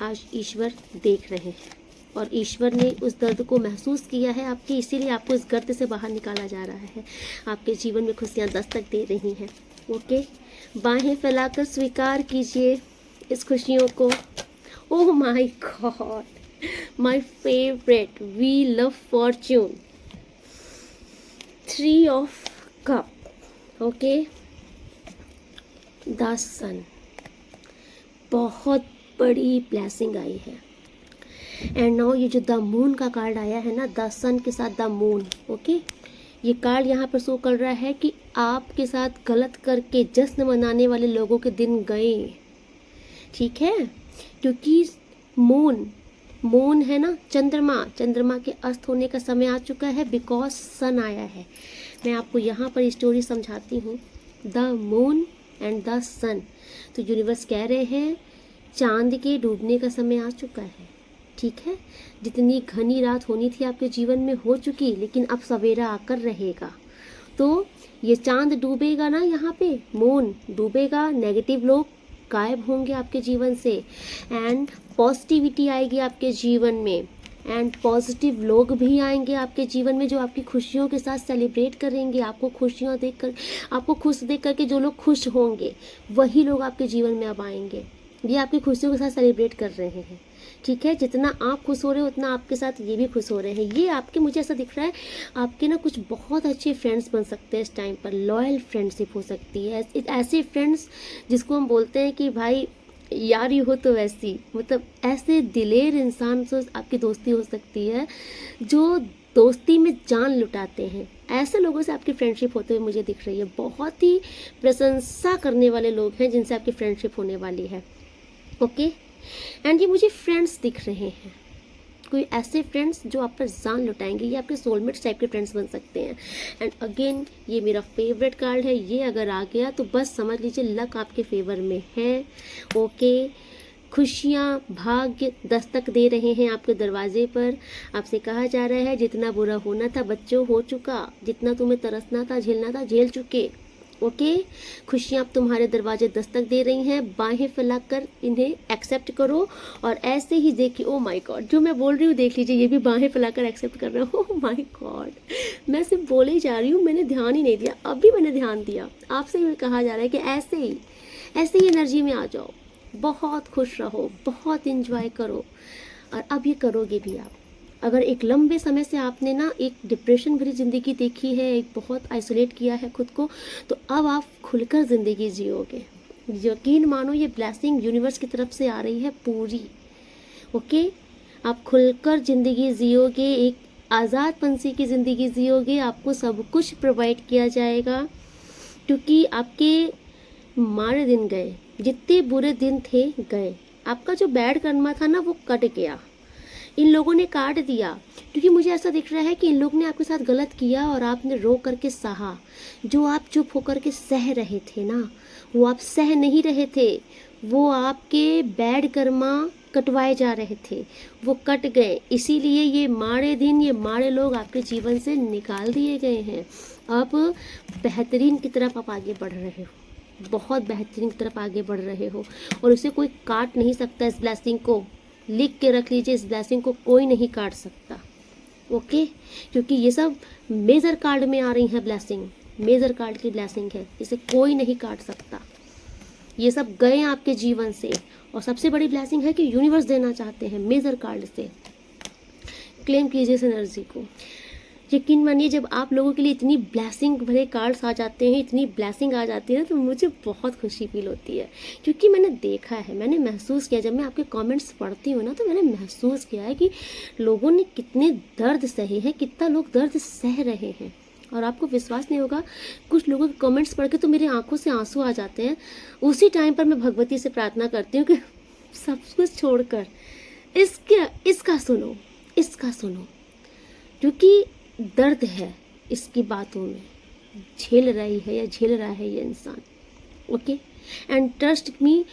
आज ईश्वर देख रहे हैं, और ईश्वर ने उस दर्द को महसूस किया है आपके, इसीलिए आपको इस गर्त से बाहर निकाला जा रहा है। आपके जीवन में खुशियाँ दस्तक दे रही हैं। ओके, बाहें फैलाकर स्वीकार कीजिए इस खुशियों को। Oh my god, my favourite, we love fortune, 3 of cup. Okay, the sun, बहुत बड़ी ब्लेसिंग आई है। एंड नाउ ये जो द मून का कार्ड आया है ना, द सन के साथ द मून। ओके, ये कार्ड यहाँ पर शो कर रहा है कि आपके साथ गलत करके जश्न मनाने वाले लोगों के दिन गए। ठीक है, क्योंकि मून है ना, चंद्रमा के अस्त होने का समय आ चुका है, बिकॉज सन आया है। मैं आपको यहाँ पर स्टोरी समझाती हूँ, द मून एंड द सन। तो यूनिवर्स कह रहे हैं चांद के डूबने का समय आ चुका है। ठीक है, जितनी घनी रात होनी थी आपके जीवन में हो चुकी, लेकिन अब सवेरा आकर रहेगा। तो ये चांद डूबेगा ना, यहाँ पे मून डूबेगा, नेगेटिव लोग गायब होंगे आपके जीवन से, एंड पॉजिटिविटी आएगी आपके जीवन में, एंड पॉजिटिव लोग भी आएंगे आपके जीवन में जो आपकी खुशियों के साथ सेलिब्रेट करेंगे। आपको खुशियाँ देखकर, आपको खुश देख करके जो लोग खुश होंगे वही लोग आपके जीवन में अब आएंगे। ये आपकी खुशियों के साथ सेलिब्रेट कर रहे हैं। ठीक है, जितना आप खुश हो रहे हो उतना आपके साथ ये भी खुश हो रहे हैं। ये आपके, मुझे ऐसा दिख रहा है आपके ना कुछ बहुत अच्छे फ्रेंड्स बन सकते हैं इस टाइम पर, लॉयल फ्रेंडशिप हो सकती है। ऐसे फ्रेंड्स जिसको हम बोलते हैं कि भाई यारी हो तो वैसी, मतलब ऐसे दिलेर इंसान से आपकी दोस्ती हो सकती है जो दोस्ती में जान लुटाते हैं। ऐसे लोगों से आपकी फ्रेंडशिप होते हुए मुझे दिख रही है। बहुत ही प्रशंसा करने वाले लोग हैं जिनसे आपकी फ्रेंडशिप होने वाली है। ओके, एंड ये मुझे फ्रेंड्स दिख रहे हैं, कोई ऐसे फ्रेंड्स जो आप पर जान लुटाएंगे। ये आपके सोलमेट्स टाइप के फ्रेंड्स बन सकते हैं। एंड अगेन ये मेरा फेवरेट कार्ड है, ये अगर आ गया तो बस समझ लीजिए लक आपके फेवर में है। ओके, खुशियाँ, भाग्य दस्तक दे रहे हैं आपके दरवाजे पर। आपसे कहा जा रहा है जितना बुरा होना था बच्चों हो चुका, जितना तुम्हें तरसना था, झेलना था, झेल चुके। ओके, खुशियाँ अब तुम्हारे दरवाजे दस्तक दे रही हैं। बाहें फैलाकर इन्हें एक्सेप्ट करो, और ऐसे ही देखिए, ओ माय गॉड, जो मैं बोल रही हूँ देख लीजिए, ये भी बाहें फैलाकर एक्सेप्ट कर रहा हूँ। ओ माय गॉड, मैं सिर्फ बोले ही जा रही हूँ, मैंने ध्यान ही नहीं दिया। अभी मैंने ध्यान दिया। आपसे भी कहा जा रहा है कि ऐसे ही एनर्जी में आ जाओ, बहुत खुश रहो, बहुत इंजॉय करो, और अब ये करोगे भी आप। अगर एक लंबे समय से आपने ना एक डिप्रेशन भरी ज़िंदगी देखी है, एक बहुत आइसोलेट किया है खुद को, तो अब आप खुलकर ज़िंदगी जियोगे। यकीन मानो ये ब्लेसिंग यूनिवर्स की तरफ से आ रही है पूरी। ओके, आप खुलकर ज़िंदगी जियोगे, एक आज़ाद पंछी की ज़िंदगी जियोगे। आपको सब कुछ प्रोवाइड किया जाएगा, क्योंकि आपके मारे दिन गए, जितने बुरे दिन थे गए। आपका जो बैड कर्मा था ना वो कट गया, इन लोगों ने काट दिया। क्योंकि मुझे ऐसा दिख रहा है कि इन लोगों ने आपके साथ गलत किया और आपने रो करके सहा। जो आप चुप होकर के सह रहे थे ना, वो आप सह नहीं रहे थे, वो आपके बैड कर्मा कटवाए जा रहे थे, वो कट गए। इसीलिए ये माड़े दिन, ये माड़े लोग आपके जीवन से निकाल दिए गए हैं। अब बेहतरीन की तरफ आप आगे बढ़ रहे हो। बहुत बेहतरीन की तरफ आगे बढ़ रहे हो और इसे कोई काट नहीं सकता। इस ब्लेसिंग को लिख के रख लीजिए, इस ब्लेसिंग को कोई नहीं काट सकता। ओके, क्योंकि ये सब मेजर कार्ड में आ रही है ब्लेसिंग, मेजर कार्ड की ब्लेसिंग है, इसे कोई नहीं काट सकता। ये सब गए आपके जीवन से और सबसे बड़ी ब्लेसिंग है कि यूनिवर्स देना चाहते हैं मेजर कार्ड से। क्लेम कीजिए इस एनर्जी को। यकीन मानिए जब आप लोगों के लिए इतनी ब्लेसिंग भरे कार्ड्स आ जाते हैं, इतनी ब्लेसिंग आ जाती है ना, तो मुझे बहुत खुशी फील होती है। क्योंकि मैंने देखा है, मैंने महसूस किया, जब मैं आपके कमेंट्स पढ़ती हूँ ना, तो मैंने महसूस किया है कि लोगों ने कितने दर्द सहे हैं, कितना लोग दर्द सह रहे हैं। और आपको विश्वास नहीं होगा, कुछ लोगों के कमेंट्स पढ़ के तो मेरी आंखों से आंसू आ जाते हैं। उसी टाइम पर मैं भगवती से प्रार्थना करती हूँ कि सब कुछ छोड़कर इसका सुनो, इसका सुनो, क्योंकि दर्द है इसकी बातों में, झेल रही है या झेल रहा है ये इंसान। ओके, एंड ट्रस्ट मी,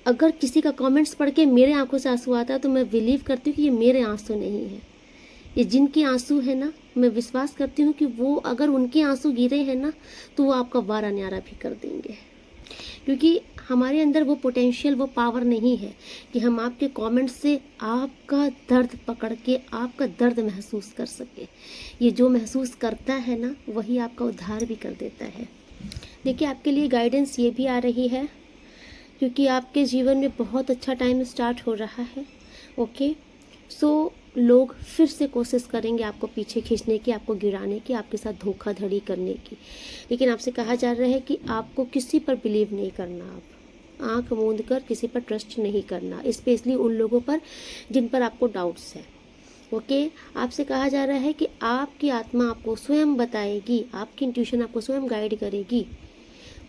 अगर किसी का कमेंट्स पढ़ के मेरे आंखों से आंसू आता है तो मैं बिलीव करती हूँ कि ये मेरे आंसू नहीं है, ये जिनके आंसू है ना, मैं विश्वास करती हूँ कि वो अगर उनके आंसू गिरे हैं ना, तो वो आपका वारा न्यारा भी कर देंगे। क्योंकि हमारे अंदर वो पोटेंशियल, वो पावर नहीं है कि हम आपके कमेंट्स से आपका दर्द पकड़ के आपका दर्द महसूस कर सके। ये जो महसूस करता है ना, वही आपका उद्धार भी कर देता है। देखिए, आपके लिए गाइडेंस ये भी आ रही है क्योंकि आपके जीवन में बहुत अच्छा टाइम स्टार्ट हो रहा है। ओके, सो लोग फिर से कोशिश करेंगे आपको पीछे खींचने की, आपको गिराने की, आपके साथ धोखाधड़ी करने की, लेकिन आपसे कहा जा रहा है कि आपको किसी पर बिलीव नहीं करना। आप आंख मूंद कर किसी पर ट्रस्ट नहीं करना, स्पेशली उन लोगों पर जिन पर आपको डाउट्स है। ओके, आपसे कहा जा रहा है कि आपकी आत्मा आपको स्वयं बताएगी, आपकी इंट्यूशन आपको स्वयं गाइड करेगी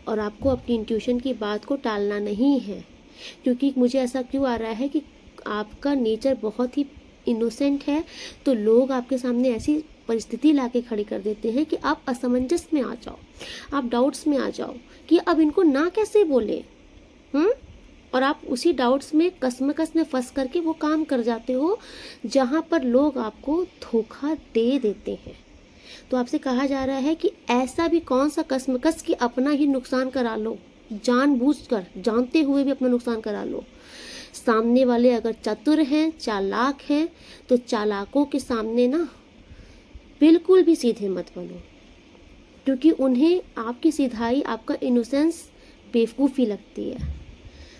और आपको अपनी इंट्यूशन की बात को टालना नहीं है। क्योंकि मुझे ऐसा क्यों आ रहा है कि आपका नेचर बहुत ही इनोसेंट है, तो लोग आपके सामने ऐसी परिस्थिति लाके खड़ी कर देते हैं कि आप असमंजस में आ जाओ, आप डाउट्स में आ जाओ कि अब इनको ना कैसे बोले। और आप उसी डाउट्स में कसमकस में फंस करके वो काम कर जाते हो जहाँ पर लोग आपको धोखा दे देते हैं। तो आपसे कहा जा रहा है कि ऐसा भी कौन सा कसमकस कि अपना ही नुकसान करा लो, जानबूझकर, जानते हुए भी अपना नुकसान करा लो। सामने वाले अगर चतुर हैं, चालाक हैं, तो चालाकों के सामने ना बिल्कुल भी सीधे मत बनो, क्योंकि उन्हें आपकी सीधाई, आपका इनोसेंस बेवकूफ़ी लगती है।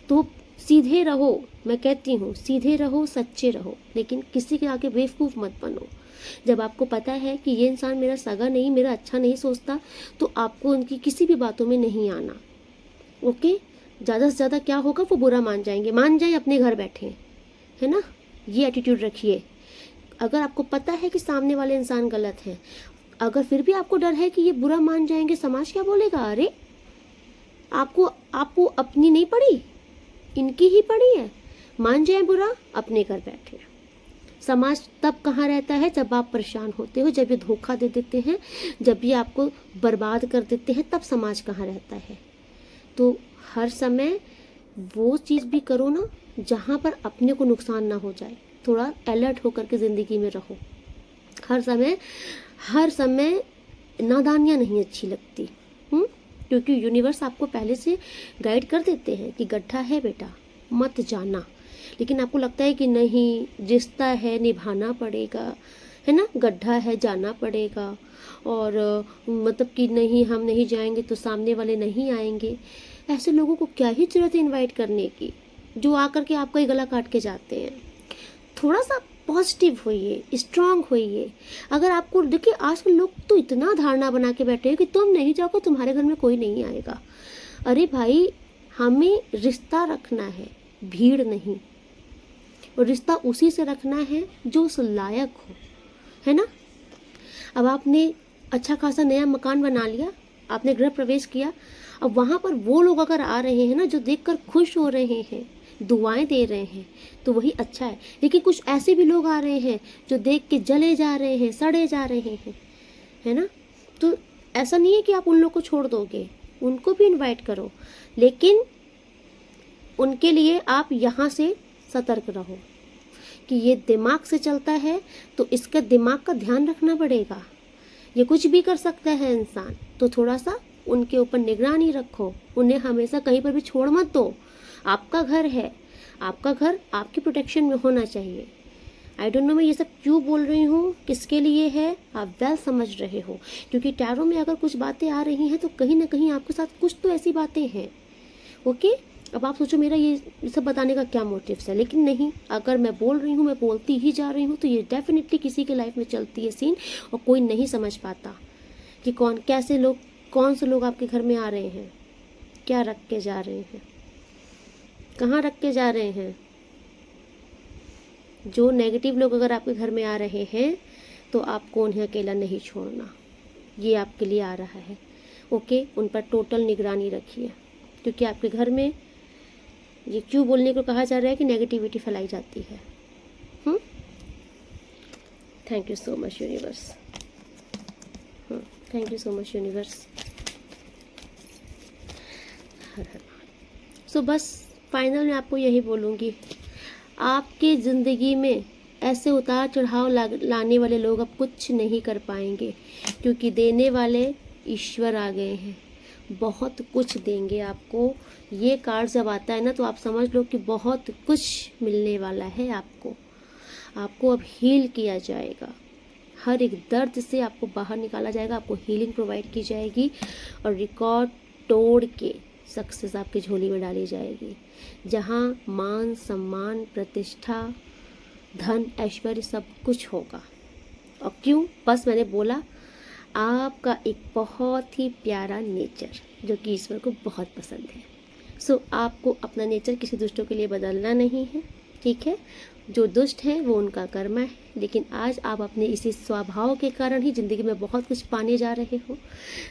तो सीधे रहो, मैं कहती हूँ सीधे रहो, सच्चे रहो, लेकिन किसी के आगे बेवकूफ़ मत बनो। जब आपको पता है कि ये इंसान मेरा सगा नहीं, मेरा अच्छा नहीं सोचता, तो आपको उनकी किसी भी बातों में नहीं आना। ओके, ज़्यादा से ज़्यादा क्या होगा, वो बुरा मान जाएंगे, मान जाए अपने घर बैठे, है ना। ये एटीट्यूड रखिए। अगर आपको पता है कि सामने वाले इंसान गलत है, अगर फिर भी आपको डर है कि ये बुरा मान जाएंगे, समाज क्या बोलेगा, अरे आपको अपनी नहीं पड़ी, इनकी ही पड़ी है, मान जाए बुरा, अपने घर बैठे। समाज तब कहाँ रहता है, जब आप परेशान होते हो, जब ये धोखा दे देते हैं, जब ये आपको बर्बाद कर देते हैं, तब समाज कहाँ रहता है। तो हर समय वो चीज़ भी करो ना जहाँ पर अपने को नुकसान ना हो जाए। थोड़ा अलर्ट होकर के ज़िंदगी में रहो। हर समय नादानियाँ नहीं अच्छी लगती, क्योंकि यूनिवर्स आपको पहले से गाइड कर देते हैं कि गड्ढा है बेटा, मत जाना। लेकिन आपको लगता है कि नहीं, रिश्ता है, निभाना पड़ेगा, है ना, गड्ढा है, जाना पड़ेगा, और मतलब कि नहीं, हम नहीं जाएंगे तो सामने वाले नहीं आएंगे। ऐसे लोगों को क्या ही जरूरत है इनवाइट करने की, जो आकर के आपका ही गला काट के जाते हैं। थोड़ा सा पॉजिटिव होइए, स्ट्रांग होइए। अगर आपको देखिए, आजकल लोग तो इतना धारणा बना के बैठे हैं कि तुम नहीं जाओगे तुम्हारे घर में कोई नहीं आएगा। अरे भाई, हमें रिश्ता रखना है, भीड़ नहीं। और रिश्ता उसी से रखना है जो उस लायक हो, है ना। अब आपने अच्छा खासा नया मकान बना लिया, आपने गृह प्रवेश किया, अब वहाँ पर वो लोग अगर आ रहे हैं ना, जो देखकर खुश हो रहे हैं, दुआएं दे रहे हैं, तो वही अच्छा है। लेकिन कुछ ऐसे भी लोग आ रहे हैं जो देख के जले जा रहे हैं, सड़े जा रहे हैं, है ना। तो ऐसा नहीं है कि आप उन लोग को छोड़ दोगे, उनको भी इनवाइट करो, लेकिन उनके लिए आप यहाँ से सतर्क रहो कि ये दिमाग से चलता है, तो इसका दिमाग का ध्यान रखना पड़ेगा। ये कुछ भी कर सकता है इंसान, तो थोड़ा सा उनके ऊपर निगरानी रखो, उन्हें हमेशा कहीं पर भी छोड़ मत दो। आपका घर है, आपका घर आपकी प्रोटेक्शन में होना चाहिए। आई डोंट नो मैं ये सब क्यों बोल रही हूँ, किसके लिए है, आप वेल समझ रहे हो, क्योंकि टैरो में अगर कुछ बातें आ रही हैं तो कहीं ना कहीं आपके साथ कुछ तो ऐसी बातें हैं। ओके, अब आप सोचो मेरा ये सब बताने का क्या मोटिव्स है, लेकिन नहीं, अगर मैं बोल रही हूँ, मैं बोलती ही जा रही हूँ, तो ये डेफिनेटली किसी के लाइफ में चलती है सीन, और कोई नहीं समझ पाता कि कैसे लोग, कौन से लोग आपके घर में आ रहे हैं, क्या रख के जा रहे हैं, कहाँ रख के जा रहे हैं। जो नेगेटिव लोग अगर आपके घर में आ रहे हैं तो आपको उन्हें अकेला नहीं छोड़ना, ये आपके लिए आ रहा है। ओके, उन पर टोटल निगरानी रखिए, क्योंकि आपके घर में ये क्यों बोलने को कहा जा रहा है कि नेगेटिविटी फैलाई जाती है। Thank you so much universe, thank you so much universe. So बस फाइनल में आपको यही बोलूँगी, आपके ज़िंदगी में ऐसे उतार चढ़ाव लाने वाले लोग अब कुछ नहीं कर पाएंगे, क्योंकि देने वाले ईश्वर आ गए हैं, बहुत कुछ देंगे आपको। ये कार्ड जब आता है ना तो आप समझ लो कि बहुत कुछ मिलने वाला है आपको अब हील किया जाएगा, हर एक दर्द से आपको बाहर निकाला जाएगा, आपको हीलिंग प्रोवाइड की जाएगी, और रिकॉर्ड तोड़ के सक्सेस आपकी झोली में डाली जाएगी, जहाँ मान सम्मान प्रतिष्ठा धन ऐश्वर्य सब कुछ होगा। और क्यों, बस मैंने बोला, आपका एक बहुत ही प्यारा नेचर जो कि ईश्वर को बहुत पसंद है। सो आपको अपना नेचर किसी दुष्टों के लिए बदलना नहीं है, ठीक है। जो दुष्ट हैं वो उनका कर्म है, लेकिन आज आप अपने इसी स्वभाव के कारण ही ज़िंदगी में बहुत कुछ पाने जा रहे हो।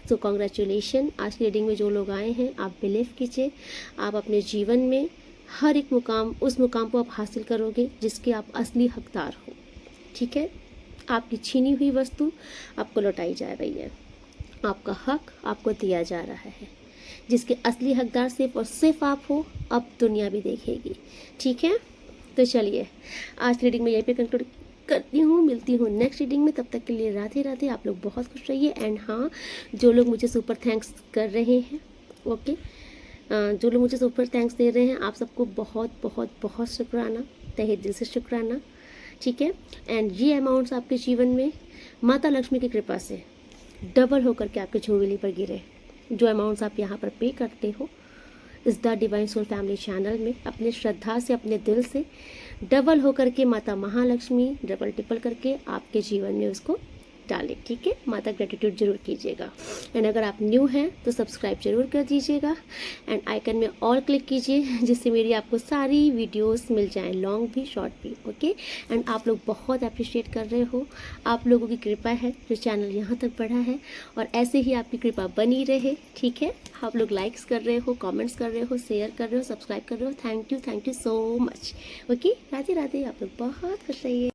सो कॉन्ग्रेचुलेशन, आज की रीडिंग में जो लोग आए हैं, आप बिलीव कीजिए, आप अपने जीवन में हर एक मुकाम, उस मुकाम को आप हासिल करोगे जिसके आप असली हकदार हो, ठीक है। आपकी छीनी हुई वस्तु आपको लौटाई जा रही है, आपका हक आपको दिया जा रहा है, जिसके असली हकदार सिर्फ और सिर्फ आप हो, अब दुनिया भी देखेगी, ठीक है। तो चलिए आज रीडिंग में यहीं पे कंक्लूड करती हूँ, मिलती हूँ नेक्स्ट रीडिंग में, तब तक के लिए राधे राधे। आप लोग बहुत खुश रहिए। एंड हाँ, जो लोग मुझे सुपर थैंक्स कर रहे हैं, ओके, जो लोग मुझे सुपर थैंक्स दे रहे हैं, आप सबको बहुत बहुत बहुत शुक्राना, तहे दिल से शुक्राना, ठीक है। एंड ये अमाउंट्स आपके जीवन में माता लक्ष्मी की कृपा से डबल होकर के आपके झोली पर गिरे। जो अमाउंट्स आप यहाँ पर पे करते हो इस the divine soul family channel में, अपने श्रद्धा से, अपने दिल से डबल होकर के माता महालक्ष्मी डबल टिपल करके आपके जीवन में उसको डालें, ठीक है। माता ग्रेटिट्यूड जरूर कीजिएगा। एंड अगर आप न्यू हैं तो सब्सक्राइब जरूर कर दीजिएगा, एंड आइकन में ऑल क्लिक कीजिए, जिससे मेरी आपको सारी वीडियोस मिल जाएं, लॉन्ग भी शॉर्ट भी, ओके। एंड आप लोग बहुत अप्रिशिएट कर रहे हो, आप लोगों की कृपा है जो चैनल यहाँ तक बढ़ा है, और ऐसे ही आपकी कृपा बनी रहे, ठीक है। आप लोग लाइक्स कर रहे हो, कॉमेंट्स कर रहे हो, शेयर कर रहे हो, सब्सक्राइब कर रहे हो, thank you so much, okay. Radhe Radhe, आप लोग बहुत खुश रहिए।